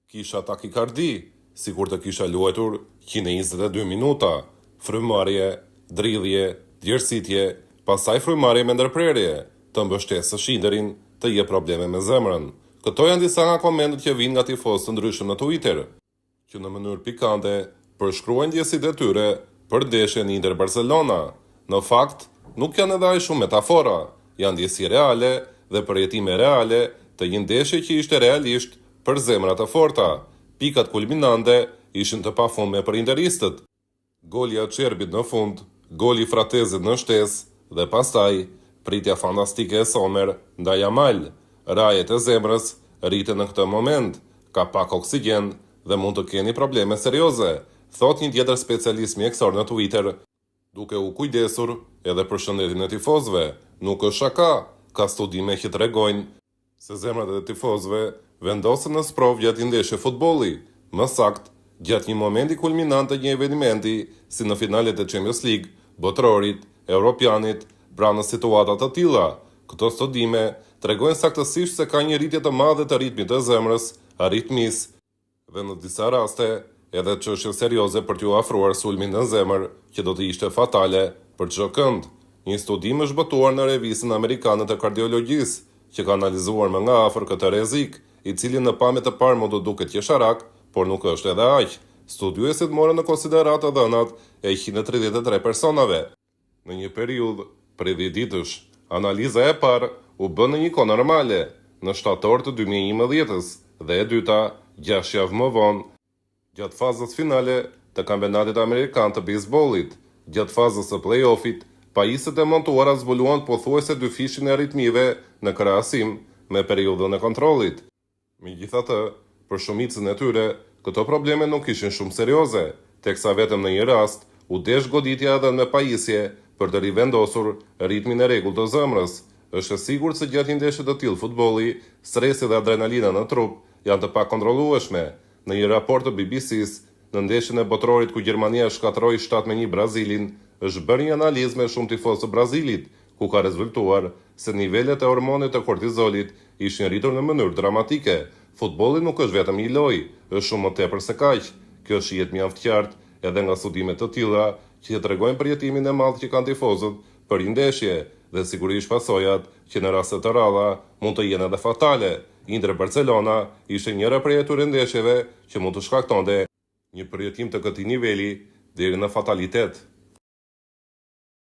Kisha takikardi, sikur të kisha luajtur 122 minuta, frymëmarrje, dridhje, djersitje, pastaj frymëmarrje me ndërprerje, të mbështesë së shindërin, të jep probleme me zemrën. Këto janë disa nga komentet që vijnë nga tifozë të ndryshëm në Twitter, që në mënyrë pikante përshkruajnë ndjesitë e tyre për ndeshjen Inter Barcelona. Në fakt, nuk janë edhe aq shumë metafora, janë ndjesi reale dhe përjetime reale të një ndeshje që ishte realisht për zemra të forta. Pikat kulminante ishin të pafundme për interistët. Goli i Açerbit në fund, goli i Fratezit në shtesë dhe pastaj pritja fantastike e Sommer ndaj Yamal. Rajet e zemrës rriten në këtë moment, ka pak oksigjen dhe mund të keni probleme serioze, thot një tjetër specialist mjekësor në Twitter, duke u kujdesur edhe për shëndetin e tifozëve. Nuk është shaka, ka studime që tregojnë se zemrat e tifozëve vendosen në sprov gjatë një ndeshje futbolli, më sakt, gjatë një momenti kulminant të një evenimenti, si në finalet e Champions League, botrorit, europianit, pra në situatat të tilla. Këto studime tregojnë saktësisht se ka një rritje të madhe të ritmit të zemrës, aritmisë, dhe në disa raste edhe çështje serioze për t'ju afruar sulmin në zemër që do të ishte fatale për çdo kënd. Një studim është botuar në revistën amerikane të kardiologjisë, që ka analizuar më nga afër këtë rrezik, i cili në pamje të parë mund të duket qesharak, por nuk është edhe aq. Studiuesit morën në konsideratë dhënat e 133 personave. Në një periudhë prej 10 ditësh, analiza e parë u bën në një kohë normale, në shtator të 2011-s, dhe e dyta 6 javë më vonë, gjatë fazës finale të kampionatit amerikan të bejsbollit. Gjatë fazës së play-offit, pajisjet e montuara zbuluan pothuajse 2 fishin e aritmive në krahasim me periudhën e kontrollit. Megjithatë, për shumicën e tyre, këto probleme nuk ishin shumë serioze, teksa vetëm në një rast u desh goditja edhe me pajisje për të rivendosur ritmin e rregullt të zemrës. Është e sigurt se gjatë një ndeshje të tillë futbolli, stresi dhe adrenalina në trup janë të pakontrollueshme. Në një raport të BBC-s, në ndeshjen e botrorit ku Gjermania shkatërroi 7-1 Brazilin, është bërë një analizë me shumë tifozë të Brazilit, ku ka rezultuar se nivelet e hormonit të kortizolit ishin rritur në mënyrë dramatike. Futbolli nuk është vetëm një lojë, është shumë më tepër se kaq. Kjo shihet mjaft qartë edhe nga studime të tilla që tregojnë përjetimin e madh që kanë tifozët për një ndeshje dhe sigurisht pasojat që në raste të rralla mund të jenë edhe fatale. Inter Barcelona ishte njëra prej atyre ndeshjeve që mund të shkaktonte një përjetim të këtij niveli deri në fatalitet.